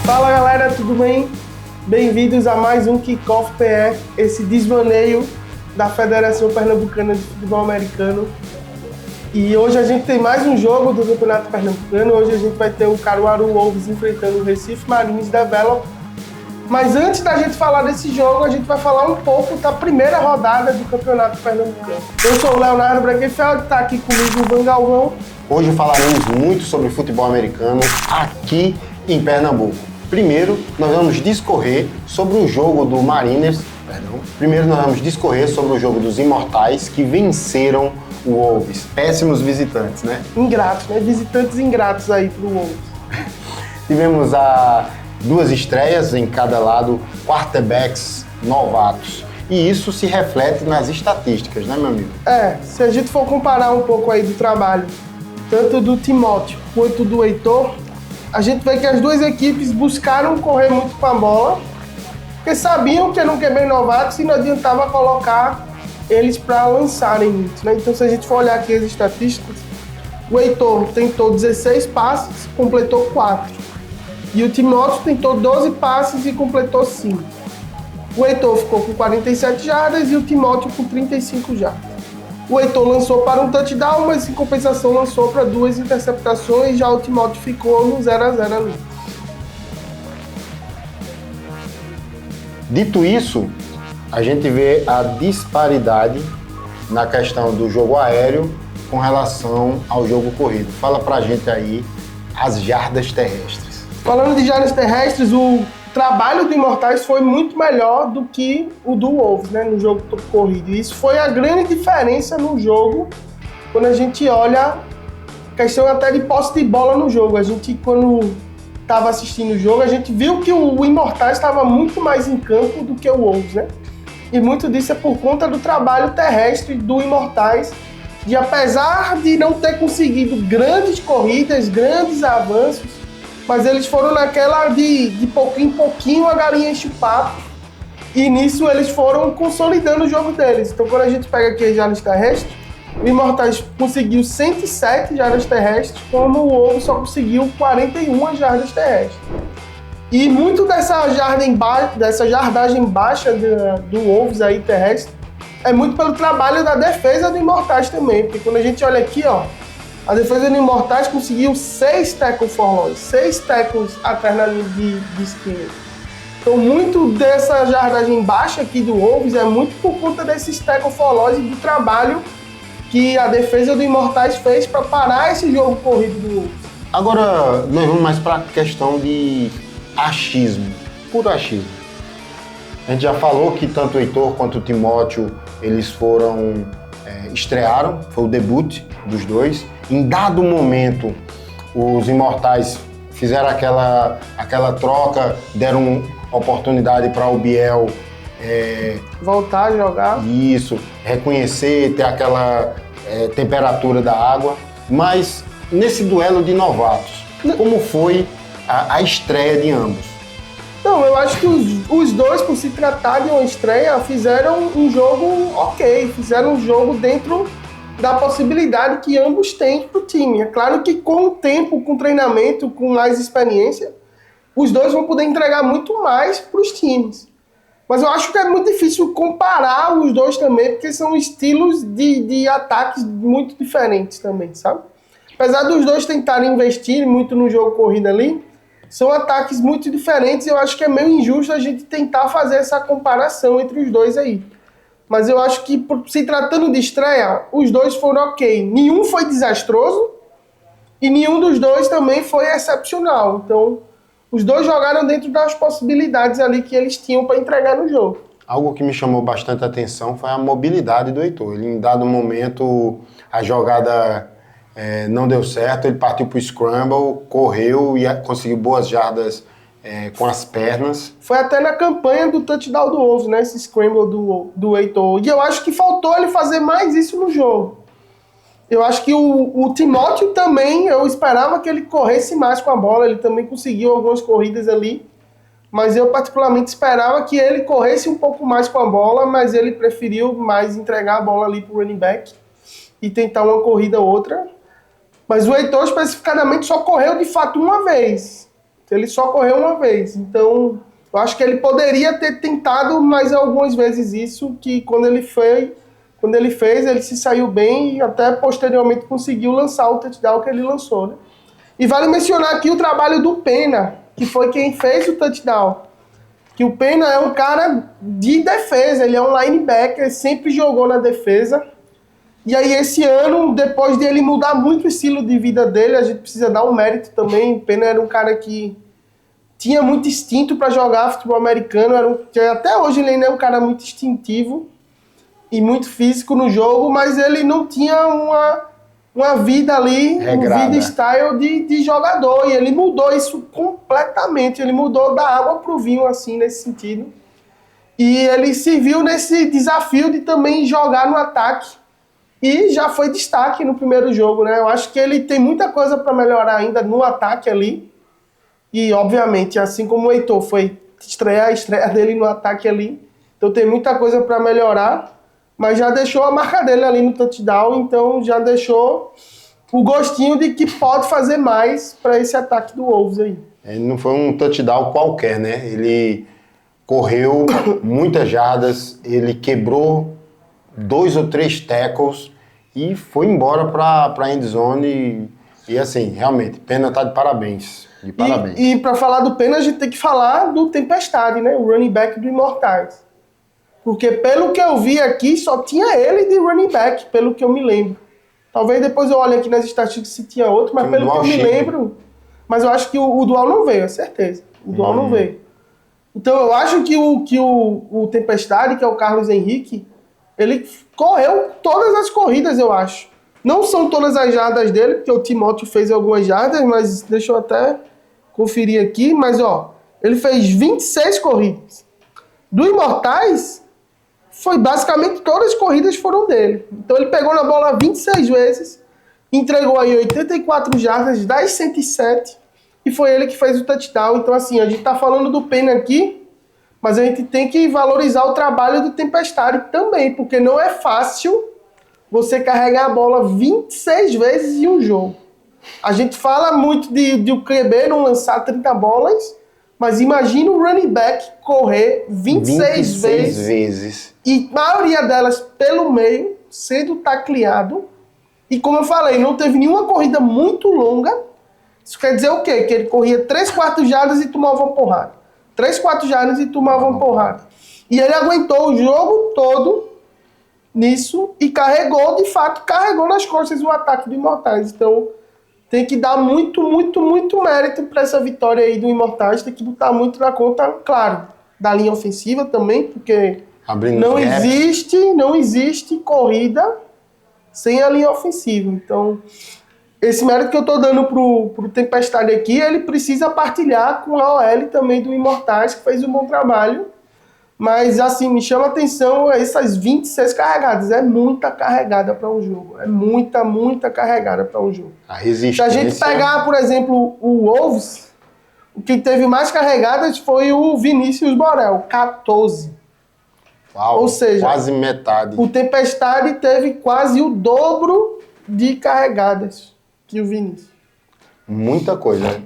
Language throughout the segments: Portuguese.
Fala galera, tudo bem? Bem-vindos a mais um Kickoff PE, esse desvaneio da Federação Pernambucana de Futebol Americano. E hoje a gente tem mais um jogo do Campeonato Pernambucano. Hoje a gente vai ter o Caruaru Wolves enfrentando o Recife Marins Develop. Mas antes da gente falar desse jogo, a gente vai falar um pouco da primeira rodada do Campeonato Pernambucano. Eu sou o Leonardo Bragenfeld, está aqui comigo o Van Galvão. Hoje falaremos muito sobre futebol americano aqui em Pernambuco. Primeiro, nós vamos discorrer sobre o jogo do Mariners. Primeiro, nós vamos discorrer sobre o jogo dos Imortais, que venceram o Wolves. Péssimos visitantes, né? Ingratos, né? Visitantes ingratos aí pro Wolves. Tivemos duas estreias em cada lado, quarterbacks novatos. E isso se reflete nas estatísticas, né, meu amigo? Se a gente for comparar um pouco aí do trabalho, tanto do Timóteo quanto do Heitor, a gente vê que as duas equipes buscaram correr muito com a bola, porque sabiam que eram QB novatos e não adiantava colocar eles para lançarem muito, né? Então, se a gente for olhar aqui as estatísticas, o Heitor tentou 16 passes, completou 4. E o Timóteo tentou 12 passes e completou 5. O Heitor ficou com 47 jardas e o Timóteo com 35 jardas. O Heitor lançou para um touchdown, mas em compensação lançou para 2 interceptações, já o Timóteo ficou no 0-0 ali. Dito isso, a gente vê a disparidade na questão do jogo aéreo com relação ao jogo corrido. Fala pra gente aí as jardas terrestres. Falando de jardas terrestres, o trabalho do Imortais foi muito melhor do que o do Wolves, né, no jogo corrido. Isso foi a grande diferença no jogo, quando a gente olha a questão até de posse de bola no jogo. A gente, quando estava assistindo o jogo, a gente viu que o Imortais estava muito mais em campo do que o Wolves, né? E muito disso é por conta do trabalho terrestre do Imortais, de apesar de não ter conseguido grandes corridas, grandes avanços, mas eles foram naquela de pouquinho em pouquinho a galinha enche o papo, e nisso eles foram consolidando o jogo deles. Então, quando a gente pega aqui as jardas terrestres, o Imortais conseguiu 107 jardas terrestres, como o Wolves só conseguiu 41 jardas terrestres. E muito dessa jardagem baixa do Wolves aí terrestre é muito pelo trabalho da defesa do Imortais também, porque quando a gente olha aqui, ó, a defesa do Imortais conseguiu 6 tackles for loss, 6 tackles atrás na linha de esquina. Então, muito dessa jardagem baixa aqui do Wolves é muito por conta desses tackles for loss e do trabalho que a defesa do Imortais fez para parar esse jogo corrido do Wolves. Agora, nós vamos mais para a questão de achismo, puro achismo. A gente já falou que tanto o Heitor quanto o Timóteo, eles estrearam, foi o debut dos dois. Em dado momento, os Imortais fizeram aquela troca, deram oportunidade para o Biel voltar a jogar. Isso, reconhecer, ter aquela temperatura da água. Mas nesse duelo de novatos, como foi a estreia de ambos? Não, eu acho que os dois, por se tratar de uma estreia, fizeram um jogo ok, fizeram um jogo dentro da possibilidade que ambos têm para o time. É claro que com o tempo, com o treinamento, com mais experiência, os dois vão poder entregar muito mais para os times. Mas eu acho que é muito difícil comparar os dois também, porque são estilos de ataques muito diferentes também, sabe? Apesar dos dois tentarem investir muito no jogo corrido ali, são ataques muito diferentes e eu acho que é meio injusto a gente tentar fazer essa comparação entre os dois aí. Mas eu acho que, se tratando de estreia, os dois foram ok. Nenhum foi desastroso e nenhum dos dois também foi excepcional. Então, os dois jogaram dentro das possibilidades ali que eles tinham para entregar no jogo. Algo que me chamou bastante atenção foi a mobilidade do Heitor. Ele, em dado momento, a jogada não deu certo, ele partiu para o scramble, correu e conseguiu boas jardas com as pernas. Foi até na campanha do touchdown do Wolves, né? Esse scramble do Heitor. E eu acho que faltou ele fazer mais isso no jogo. Eu acho que o Timóteo também, eu esperava que ele corresse mais com a bola, ele também conseguiu algumas corridas ali, mas eu particularmente esperava que ele corresse um pouco mais com a bola, mas ele preferiu mais entregar a bola ali pro running back e tentar uma corrida ou outra. Mas o Heitor especificadamente só correu de fato uma vez. Ele só correu uma vez. Então, eu acho que ele poderia ter tentado mais algumas vezes isso, que quando ele fez, ele se saiu bem e até posteriormente conseguiu lançar o touchdown que ele lançou, né? E vale mencionar aqui o trabalho do Pena, que foi quem fez o touchdown. Que o Pena é um cara de defesa, ele é um linebacker, sempre jogou na defesa. E aí esse ano, depois de ele mudar muito o estilo de vida dele, a gente precisa dar um mérito também. O Pena era um cara que tinha muito instinto para jogar futebol americano, até hoje ele ainda é um cara muito instintivo e muito físico no jogo, mas ele não tinha uma vida ali, regrada, uma vida style de jogador, e ele mudou isso completamente, ele mudou da água pro vinho, assim, nesse sentido. E ele se viu nesse desafio de também jogar no ataque, e já foi destaque no primeiro jogo, né? Eu acho que ele tem muita coisa para melhorar ainda no ataque ali, e obviamente, assim como o Heitor foi a estreia dele no ataque ali, então tem muita coisa para melhorar, mas já deixou a marca dele ali no touchdown, então já deixou o gostinho de que pode fazer mais para esse ataque do Wolves aí. Não foi um touchdown qualquer, né? Ele correu muitas jardas, ele quebrou 2 ou 3 tackles e foi embora para a endzone e assim, realmente, Pena tá de parabéns. De parabéns. E para falar do Pena, a gente tem que falar do Tempestade, né? O running back do Imortais. Porque pelo que eu vi aqui, só tinha ele de running back, pelo que eu me lembro. Talvez depois eu olhe aqui nas estatísticas se tinha outro, mas pelo que eu me lembro... Mas eu acho que o Dual não veio, é certeza. O Dual não veio. Então eu acho que o Tempestade, que é o Carlos Henrique, ele correu todas as corridas, eu acho. Não são todas as jardas dele, porque o Timóteo fez algumas jardas, mas deixa eu até conferir aqui. Mas, ó, ele fez 26 corridas. Do Imortais... foi basicamente todas as corridas foram dele. Então ele pegou na bola 26 vezes, entregou aí 84 jardas, 10 107, e foi ele que fez o touchdown. Então assim, a gente tá falando do Pena aqui, mas a gente tem que valorizar o trabalho do Tempestade também, porque não é fácil você carregar a bola 26 vezes em um jogo. A gente fala muito de o QB não lançar 30 bolas, mas imagina o running back correr 26 vezes. E a maioria delas pelo meio, sendo tacleado. E como eu falei, não teve nenhuma corrida muito longa. Isso quer dizer o quê? Que ele corria 3/4 jardas e tomava uma porrada. 3/4 jardas e tomava uma porrada. E ele aguentou o jogo todo nisso e carregou, de fato, carregou nas costas o ataque do Imortais. Então... tem que dar muito, muito, muito mérito para essa vitória aí do Imortais. Tem que botar muito na conta, claro, da linha ofensiva também, porque não existe corrida sem a linha ofensiva. Então, esse mérito que eu estou dando pro Tempestade aqui, ele precisa partilhar com a OL também do Imortais, que fez um bom trabalho. Mas, assim, me chama a atenção essas 26 carregadas. É muita carregada para um jogo. É muita, muita carregada para um jogo. A resistência... Se a gente pegar, por exemplo, o Wolves, o que teve mais carregadas foi o Vinícius Borel, 14. Uau, ou seja, quase metade. O Tempestade teve quase o dobro de carregadas que o Vinícius. Muita coisa.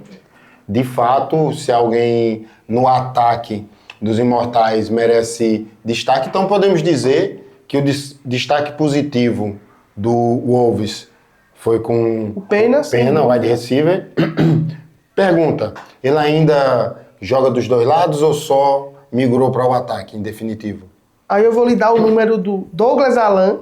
De fato, se alguém no ataque dos Imortais merece destaque, então podemos dizer que o destaque positivo do Wolves foi com o Pena, o wide receiver. Pergunta, ele ainda joga dos dois lados ou só migrou para o ataque, em definitivo? Aí eu vou lhe dar o número do Douglas Alan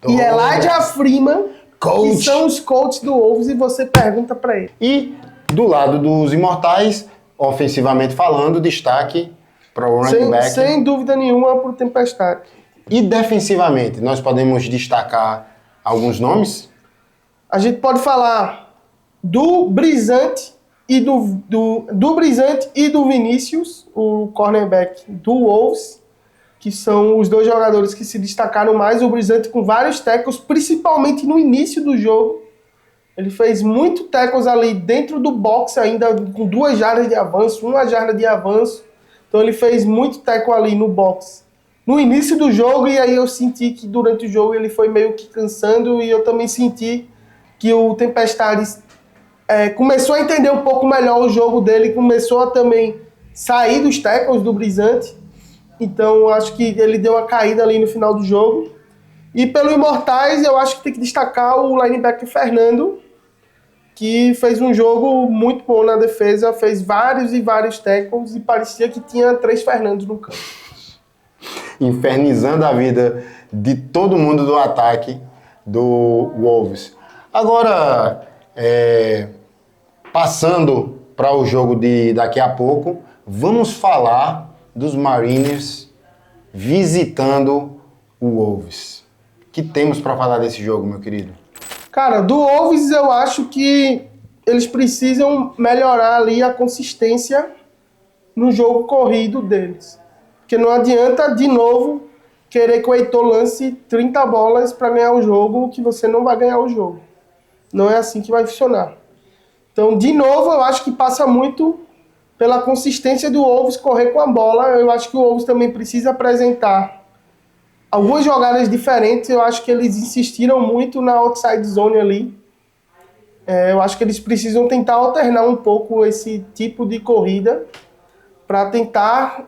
e Elijah Freeman, que são os coaches do Wolves, e você pergunta para ele. E do lado dos Imortais, ofensivamente falando, destaque para o running back. Sem dúvida nenhuma para o Tempestade. E defensivamente, nós podemos destacar alguns nomes? A gente pode falar do Brisante e do Brisante e do Vinícius, o cornerback do Wolves, que são os dois jogadores que se destacaram mais. O Brisante com vários tackles, principalmente no início do jogo. Ele fez muito tackles ali dentro do box ainda, com 2 jardas de avanço, 1 jarda de avanço. Então ele fez muito tackle ali no box no início do jogo, e aí eu senti que durante o jogo ele foi meio que cansando, e eu também senti que o Tempestades começou a entender um pouco melhor o jogo dele, começou a também sair dos tackles do Brisante. Então eu acho que ele deu uma caída ali no final do jogo. E pelo Imortais, eu acho que tem que destacar o linebacker Fernando, que fez um jogo muito bom na defesa, fez vários e vários tackles e parecia que tinha 3 Fernandos no campo. Infernizando a vida de todo mundo do ataque do Wolves. Agora, passando para o jogo de daqui a pouco, vamos falar dos Mariners visitando o Wolves. O que temos para falar desse jogo, meu querido? Cara, do Wolves eu acho que eles precisam melhorar ali a consistência no jogo corrido deles. Porque não adianta, de novo, querer que o Heitor lance 30 bolas para ganhar o jogo, que você não vai ganhar o jogo. Não é assim que vai funcionar. Então, de novo, eu acho que passa muito pela consistência do Wolves correr com a bola. Eu acho que o Wolves também precisa apresentar algumas jogadas diferentes. Eu acho que eles insistiram muito na outside zone ali. Eu acho que eles precisam tentar alternar um pouco esse tipo de corrida para tentar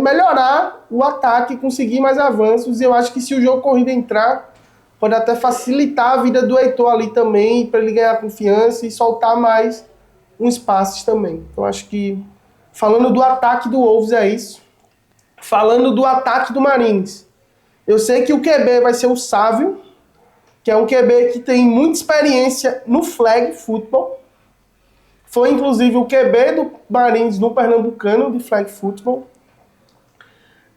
melhorar o ataque, conseguir mais avanços. E eu acho que se o jogo corrido entrar, pode até facilitar a vida do Heitor ali também, para ele ganhar confiança e soltar mais uns passes também. Então acho que, falando do ataque do Wolves, é isso. Falando do ataque do Marines, eu sei que o QB vai ser o Sávio, que é um QB que tem muita experiência no flag football. Foi, inclusive, o QB do Marines no Pernambucano de flag football.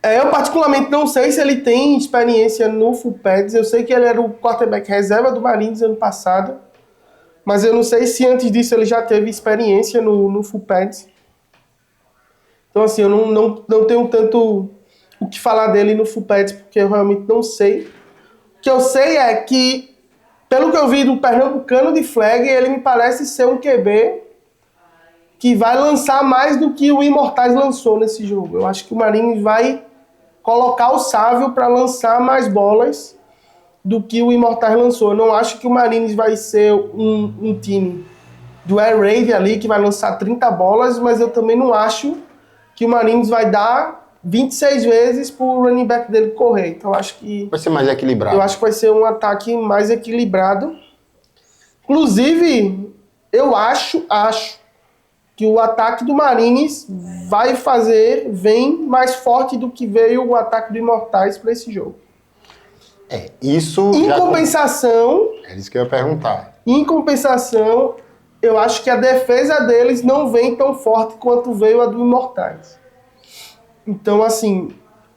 Eu, particularmente, não sei se ele tem experiência no full pads. Eu sei que ele era o quarterback reserva do Marines ano passado, mas eu não sei se antes disso ele já teve experiência no full pads. Então, assim, eu não tenho tanto o que falar dele no full pads, porque eu realmente não sei. O que eu sei é que, pelo que eu vi do Pernambucano de flag, ele me parece ser um QB que vai lançar mais do que o Imortais lançou nesse jogo. Eu acho que o Marines vai colocar o Sávio para lançar mais bolas do que o Imortais lançou. Eu não acho que o Marines vai ser um time do Air Raid ali que vai lançar 30 bolas, mas eu também não acho que o Marines vai dar 26 vezes pro running back dele correr. Então eu acho que vai ser mais equilibrado. Eu acho que vai ser um ataque mais equilibrado. Inclusive, eu acho que o ataque do Marines vem mais forte do que veio o ataque do Imortais para esse jogo. Isso. Em compensação. É isso que eu ia perguntar. Em compensação, eu acho que a defesa deles não vem tão forte quanto veio a do Imortais. Então, assim,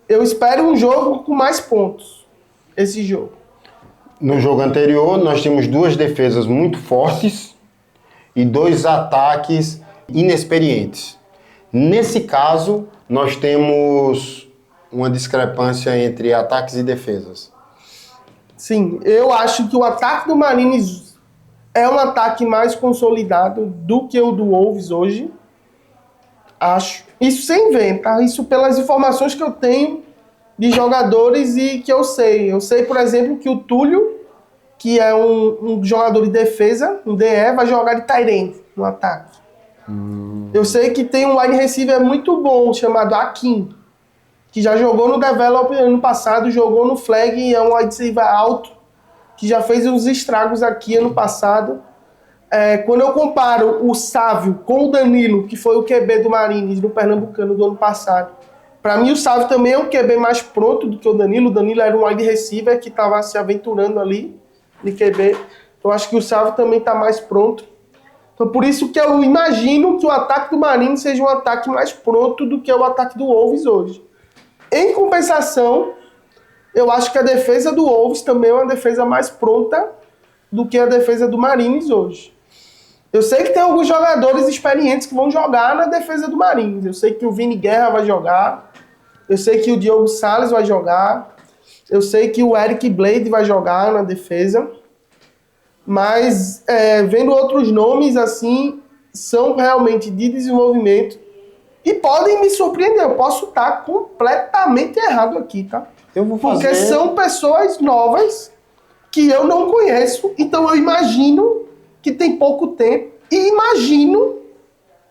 eu espero um jogo com mais pontos. Esse jogo. No jogo anterior, nós tínhamos 2 defesas muito fortes e 2 ataques inexperientes. Nesse caso, nós temos uma discrepância entre ataques e defesas. Sim, eu acho que o ataque do Marines é um ataque mais consolidado do que o do Wolves hoje. Acho. Isso sem ver, tá? Isso pelas informações que eu tenho de jogadores e que eu sei. Eu sei, por exemplo, que o Túlio, que é um jogador de defesa, um DE, vai jogar de tight end no ataque. Eu sei que tem um wide receiver muito bom, chamado Akin, que já jogou no Develop ano passado, jogou no Flag e é um wide receiver alto, que já fez uns estragos aqui ano passado. Quando eu comparo o Sávio com o Danilo, que foi o QB do Marines no Pernambucano do ano passado, para mim o Sávio também é um QB mais pronto do que o Danilo. O Danilo era um wide receiver que estava se aventurando ali de QB. Então acho que o Sávio também está mais pronto. Então por isso que eu imagino que o ataque do Marines seja um ataque mais pronto do que o ataque do Wolves hoje. Em compensação, eu acho que a defesa do Wolves também é uma defesa mais pronta do que a defesa do Marines hoje. Eu sei que tem alguns jogadores experientes que vão jogar na defesa do Marines. Eu sei que o Vini Guerra vai jogar. Eu sei que o Diogo Salles vai jogar. Eu sei que o Eric Blade vai jogar na defesa. Mas, vendo outros nomes assim, são realmente de desenvolvimento. E podem me surpreender, eu posso estar completamente errado aqui, tá? Eu vou fazer... Porque são pessoas novas que eu não conheço, então eu imagino que tem pouco tempo e imagino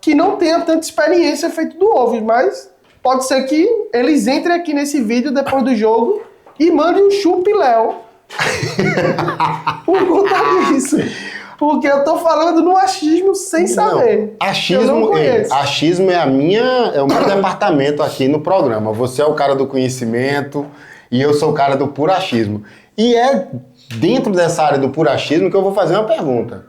que não tenha tanta experiência feito do Wolves, mas pode ser que eles entrem aqui nesse vídeo depois do jogo e mandem um chup Léo por conta disso. Porque eu tô falando no achismo sem saber. Achismo, eu não conheço. Achismo é o meu departamento aqui no programa. Você é o cara do conhecimento e eu sou o cara do puro achismo. E é dentro dessa área do puro achismo que eu vou fazer uma pergunta.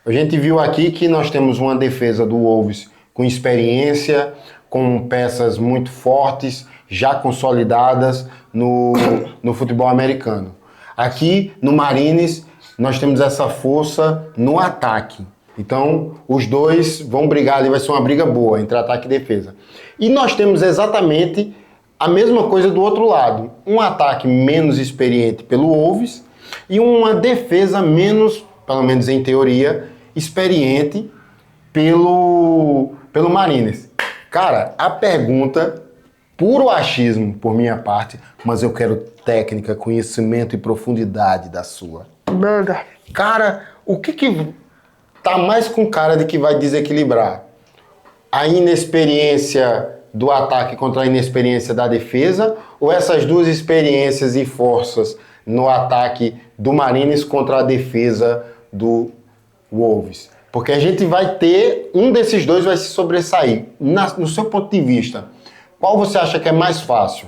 A gente viu aqui que nós temos uma defesa do Wolves com experiência, com peças muito fortes, já consolidadas no futebol americano. Aqui no Marines, nós temos essa força no ataque. Então, os dois vão brigar ali, vai ser uma briga boa entre ataque e defesa. E nós temos exatamente a mesma coisa do outro lado. Um ataque menos experiente pelo Wolves e uma defesa menos, pelo menos em teoria, experiente pelo Marines. Cara, a pergunta, puro achismo por minha parte, mas eu quero técnica, conhecimento e profundidade da sua. Manda. Cara, o que tá mais com cara de que vai desequilibrar? A inexperiência do ataque contra a inexperiência da defesa, ou essas duas experiências e forças no ataque do Marines contra a defesa do Wolves? Porque a gente vai ter, um desses dois vai se sobressair. No seu ponto de vista, qual você acha que é mais fácil?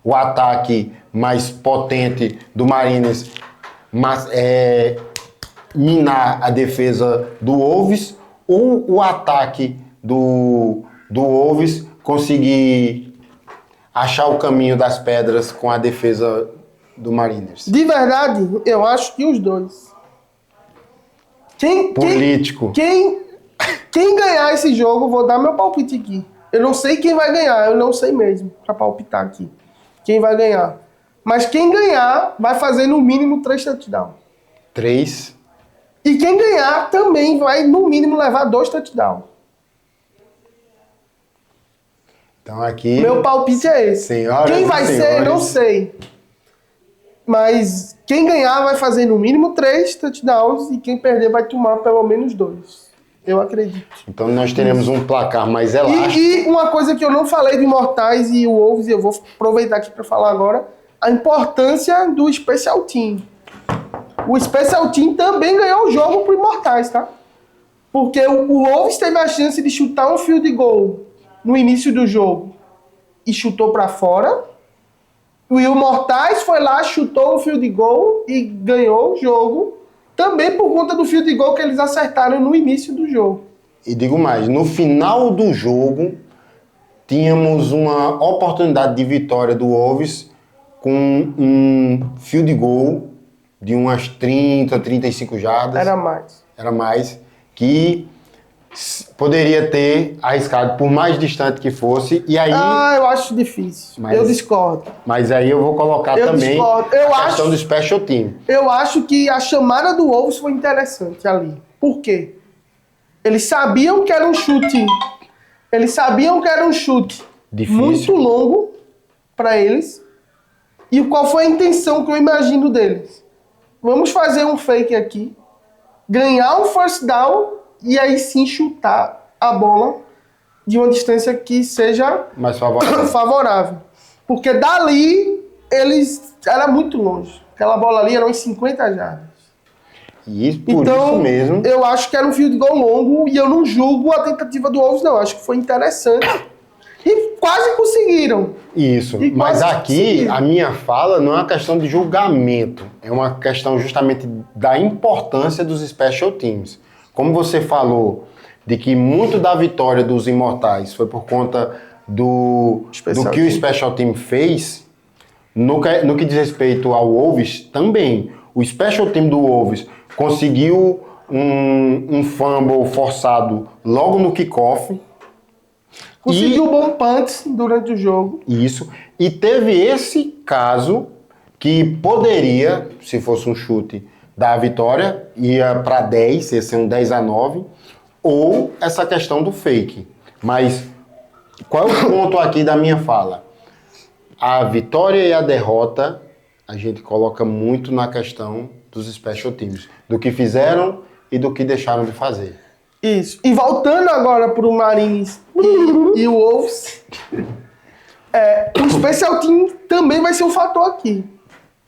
O ataque mais potente do Marines minar a defesa do Wolves, ou o ataque do Wolves conseguir achar o caminho das pedras com a defesa do Mariners? De verdade, eu acho que os dois. Político. Quem ganhar esse jogo, vou dar meu palpite aqui. Eu não sei quem vai ganhar, eu não sei mesmo, pra palpitar aqui. Quem vai ganhar. Mas quem ganhar vai fazer no mínimo 3 touchdowns. 3. E quem ganhar também vai no mínimo levar 2 touchdowns. Então aqui... Meu palpite é esse. Senhoras quem vai ser, não sei. Mas quem ganhar vai fazer no mínimo 3 touchdowns e quem perder vai tomar pelo menos 2. Eu acredito. Então nós teremos um placar mais elástico. E uma coisa que eu não falei do Imortais e o Wolves, e eu vou aproveitar aqui para falar agora, a importância do Special Team. O Special Team também ganhou o jogo pro Imortais, tá? Porque o Wolves teve a chance de chutar um field goal no início do jogo e chutou para fora. O Imortais foi lá, chutou o field goal e ganhou o jogo, também por conta do field goal que eles acertaram no início do jogo. E digo mais, no final do jogo, tínhamos uma oportunidade de vitória do Wolves com um field goal de umas 30, 35 jardas. Era mais. Que poderia ter arriscado por mais distante que fosse. E aí, eu acho difícil. Eu discordo. Mas aí eu vou colocar também a questão do Special Team. Eu acho que a chamada do Wolves foi interessante ali. Por quê? Eles sabiam que era um chute. Difícil. Muito longo para eles. E qual foi a intenção que eu imagino deles? Vamos fazer um fake aqui, ganhar um first down e aí sim chutar a bola de uma distância que seja mais favorável. Porque dali era muito longe. Aquela bola ali era uns 50 jardas. E por isso mesmo. Eu acho que era um field goal longo e eu não julgo a tentativa do Wolves, não. Acho que foi interessante. E quase conseguiram. Isso. Mas aqui, a minha fala não é uma questão de julgamento. É uma questão justamente da importância dos Special Teams. Como você falou, de que muito da vitória dos Imortais foi por conta do que o Special Team fez, no que diz respeito ao Wolves, também. O Special Team do Wolves conseguiu um fumble forçado logo no kickoff. Conseguiu um bom punt durante o jogo. Isso. E teve esse caso que poderia, se fosse um chute, dar a vitória, ia para 10, ia ser um 10-9, ou essa questão do fake. Mas Qual é o ponto aqui da minha fala? A vitória e a derrota, a gente coloca muito na questão dos special teams, do que fizeram e do que deixaram de fazer. Isso. E voltando agora para o Marines e o Wolves, o special team também vai ser um fator aqui.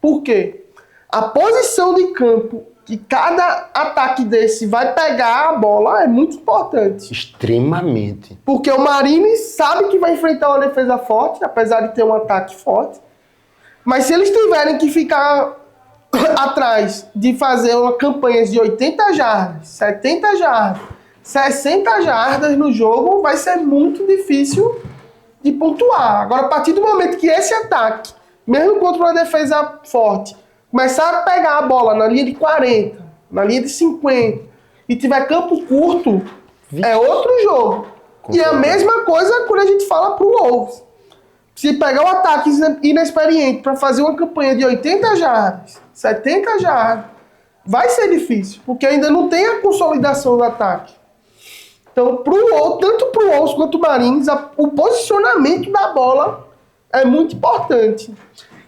Por quê? A posição de campo que cada ataque desse vai pegar a bola é muito importante. Extremamente. Porque o Marines sabe que vai enfrentar uma defesa forte, apesar de ter um ataque forte. Mas se eles tiverem que ficar atrás de fazer uma campanha de 80 jardas, 70 jardas, 60 jardas no jogo, vai ser muito difícil de pontuar. Agora, a partir do momento que esse ataque, mesmo contra uma defesa forte, começar a pegar a bola na linha de 40, na linha de 50, e tiver campo curto, é outro jogo. E é a mesma coisa quando a gente fala pro Wolves. Se pegar um ataque inexperiente para fazer uma campanha de 80 jardas, 70 jardas, vai ser difícil, porque ainda não tem a consolidação do ataque. Então, tanto pro Wolves quanto pro Marines, o posicionamento da bola é muito importante.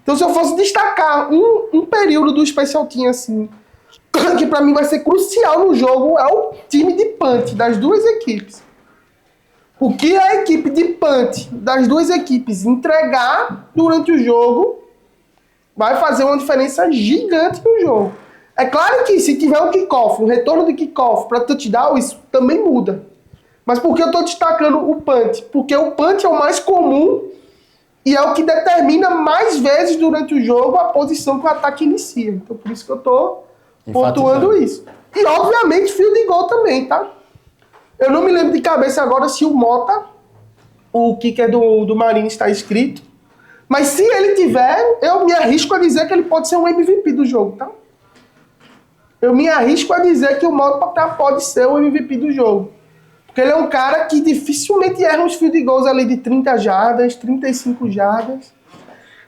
Então, se eu fosse destacar um período do Special Team, assim, que pra mim vai ser crucial no jogo, é o time de punt das duas equipes. O que a equipe de punt das duas equipes entregar durante o jogo vai fazer uma diferença gigante no jogo. É claro que se tiver um kickoff, um retorno de kickoff para touchdown, isso também muda. Mas por que eu estou destacando o punt? Porque o punt é o mais comum e é o que determina mais vezes durante o jogo a posição que o ataque inicia. Então por isso que eu estou pontuando isso. E obviamente field goal também, tá? Eu não me lembro de cabeça agora se o Mota, o kicker do Marines, está escrito. Mas se ele tiver, eu me arrisco a dizer que ele pode ser um MVP do jogo, tá? Eu me arrisco a dizer que o Mota pode ser o MVP do jogo. Porque ele é um cara que dificilmente erra uns field goals ali de 30 jardas, 35 jardas.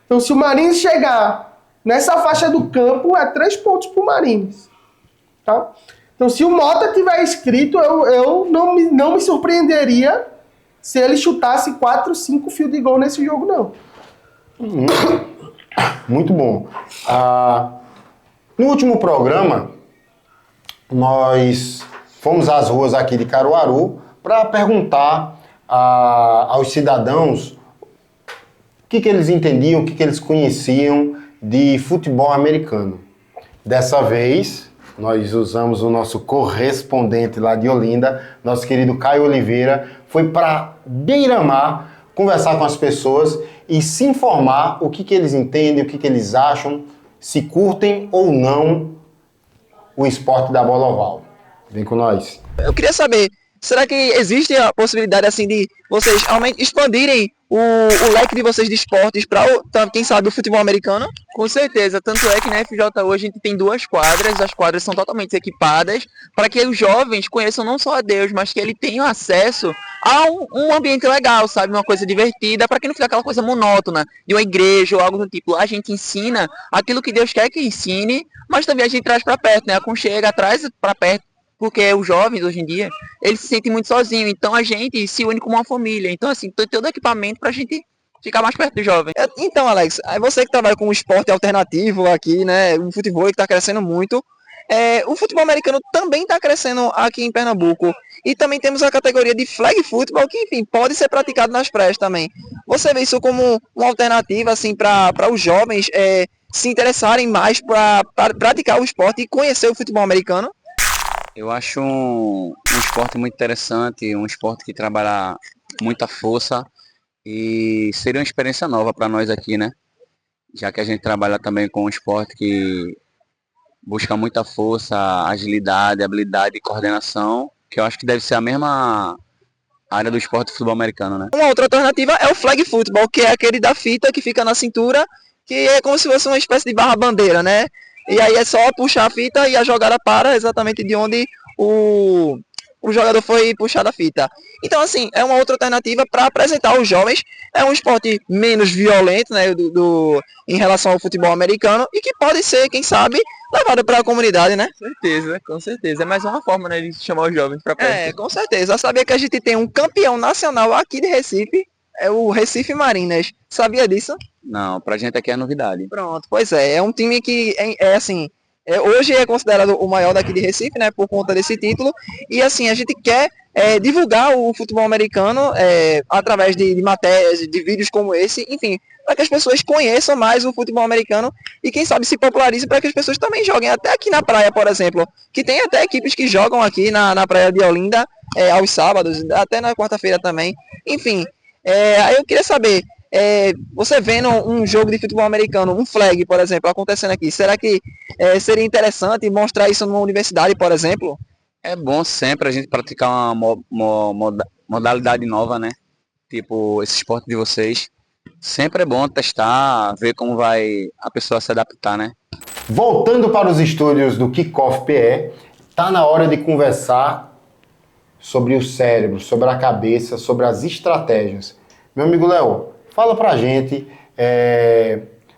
Então se o Marines chegar nessa faixa do campo, é 3 pontos pro Marines. Tá? Então se o Mota tiver escrito, eu não me surpreenderia se ele chutasse 4, 5 field goals nesse jogo, não. Muito bom. No último programa, nós fomos às ruas aqui de Caruaru para perguntar aos cidadãos o que eles entendiam, o que eles conheciam de futebol americano. Dessa vez, nós usamos o nosso correspondente lá de Olinda, nosso querido Caio Oliveira, foi para Beira-Mar conversar com as pessoas e se informar o que eles entendem, o que eles acham, se curtem ou não o esporte da bola oval. Vem com nós. Eu queria saber, será que existe a possibilidade assim de vocês expandirem o leque de vocês de esportes para, quem sabe, o futebol americano? Com certeza, tanto é que na FJU a gente tem 2 quadras, as quadras são totalmente equipadas para que os jovens conheçam não só a Deus, mas que eles tenham acesso a um ambiente legal, sabe? Uma coisa divertida, para que não fique aquela coisa monótona de uma igreja ou algo do tipo. A gente ensina aquilo que Deus quer que ensine, mas também a gente traz para perto, né? Aconchega, traz para perto, porque os jovens hoje em dia, eles se sentem muito sozinhos, então a gente se une como uma família. Então assim, tem todo equipamento pra gente ficar mais perto do jovem. Então, Alex, você que trabalha com um esporte alternativo aqui, né, o futebol que está crescendo muito, o futebol americano também está crescendo aqui em Pernambuco. E também temos a categoria de flag football, que, enfim, pode ser praticado nas praias também. Você vê isso como uma alternativa, assim, para os jovens se interessarem mais para praticar o esporte e conhecer o futebol americano? Eu acho um esporte muito interessante, um esporte que trabalha muita força e seria uma experiência nova para nós aqui, né? Já que a gente trabalha também com um esporte que busca muita força, agilidade, habilidade e coordenação, que eu acho que deve ser a mesma área do esporte do futebol americano, né? Uma outra alternativa é o flag football, que é aquele da fita que fica na cintura, que é como se fosse uma espécie de barra-bandeira, né? E aí é só puxar a fita e a jogada para exatamente de onde o o jogador foi puxado a fita. Então, assim, é uma outra alternativa para apresentar aos jovens. É um esporte menos violento, né, em relação ao futebol americano e que pode ser, quem sabe, levado para a comunidade, né? Com certeza. É mais uma forma, né, de chamar os jovens para perto. É, com certeza. Eu sabia que a gente tem um campeão nacional aqui de Recife, é o Recife Mariners. Sabia disso? Não, pra gente aqui é novidade. Pronto, pois é um time que assim, hoje é considerado o maior daqui de Recife, né, por conta desse título, e assim, a gente quer divulgar o futebol americano através de matérias, de vídeos como esse, enfim, para que as pessoas conheçam mais o futebol americano e quem sabe se popularize para que as pessoas também joguem, até aqui na praia, por exemplo, que tem até equipes que jogam aqui na praia de Olinda aos sábados, até na quarta-feira também, enfim, aí eu queria saber, você vendo um jogo de futebol americano, um flag, por exemplo, acontecendo aqui, será que seria interessante mostrar isso numa universidade, por exemplo? É bom sempre a gente praticar modalidade nova, né? Tipo, esse esporte de vocês. Sempre é bom testar, ver como vai a pessoa se adaptar, né? Voltando para os estúdios do Kickoff PE, tá na hora de conversar sobre o cérebro, sobre a cabeça, sobre as estratégias. Meu amigo Léo, fala pra gente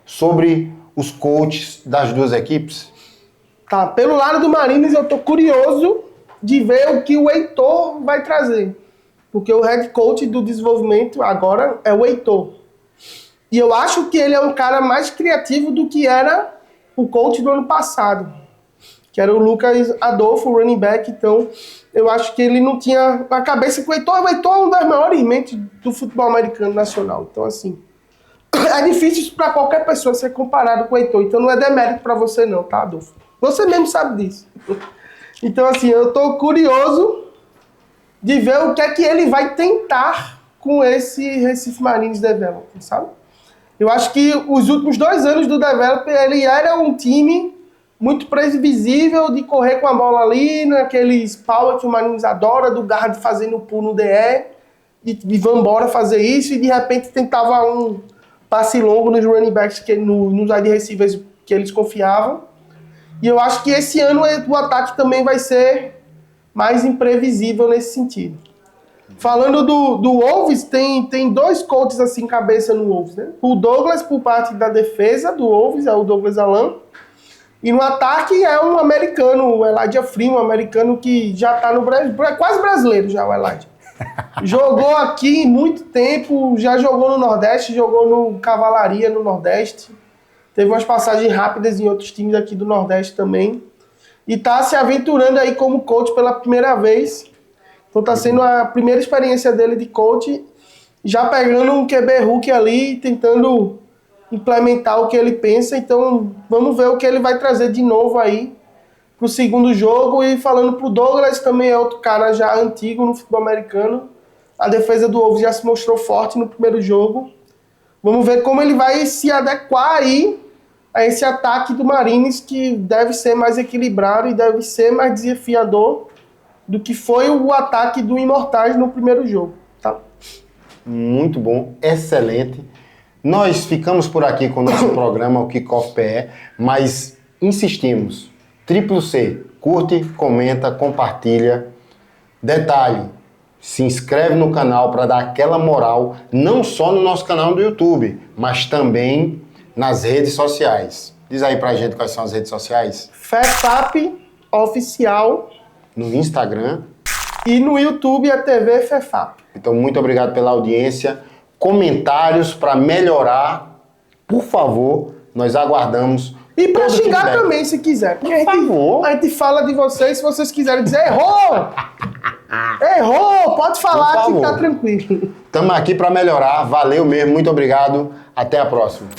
sobre os coaches das duas equipes. Tá, pelo lado do Mariners eu tô curioso de ver o que o Heitor vai trazer. Porque o head coach do desenvolvimento agora é o Heitor. E eu acho que ele é um cara mais criativo do que era o coach do ano passado, que era o Lucas Adolfo, o running back. Então, eu acho que ele não tinha a cabeça com o Heitor. O Heitor é um das maiores mentes do futebol americano nacional. Então, assim, é difícil para qualquer pessoa ser comparado com o Heitor. Então, não é demérito para você não, tá, Adolfo? Você mesmo sabe disso. Então, assim, eu tô curioso de ver o que é que ele vai tentar com esse Recife Mariners Development, sabe? Eu acho que os últimos 2 anos do Development, ele era um time muito previsível de correr com a bola ali, naqueles power que o Mariners adora, do guard fazendo pull no DE, e vambora fazer isso, e de repente tentava um passe longo nos running backs, nos wide receivers que eles confiavam. E eu acho que esse ano o ataque também vai ser mais imprevisível nesse sentido. Falando do Wolves, tem 2 coaches assim, cabeça no Wolves, né? O Douglas, por parte da defesa do Wolves, é o Douglas Alan. E no ataque é um americano, o Elijah Freeman, um americano que já tá no Brasil, é quase brasileiro já o Elijah. Jogou aqui muito tempo, já jogou no Nordeste, jogou no Cavalaria no Nordeste. Teve umas passagens rápidas em outros times aqui do Nordeste também. E tá se aventurando aí como coach pela primeira vez. Então tá sendo a primeira experiência dele de coach, já pegando um QB Hulk ali, tentando implementar o que ele pensa. Então vamos ver o que ele vai trazer de novo aí pro segundo jogo. E falando pro Douglas, também é outro cara já antigo no futebol americano. A defesa do Wolves já se mostrou forte no primeiro jogo. Vamos ver como ele vai se adequar aí a esse ataque do Mariners, que deve ser mais equilibrado e deve ser mais desafiador do que foi o ataque do Imortais no primeiro jogo. Tá? Muito bom, excelente. Nós ficamos por aqui com o nosso programa, o Kickoff PE, mas insistimos, C, curte, comenta, compartilha. Detalhe, se inscreve no canal para dar aquela moral, não só no nosso canal do YouTube, mas também nas redes sociais. Diz aí pra gente quais são as redes sociais. FEFAP Oficial. No Instagram. E no YouTube a TV FEFAP. Então, muito obrigado pela audiência. Comentários para melhorar, por favor, nós aguardamos. E para xingar também, se quiser. Por favor. A gente fala de vocês, se vocês quiserem dizer errou! Errou! Pode falar que tá tranquilo. Estamos aqui para melhorar. Valeu mesmo, muito obrigado. Até a próxima.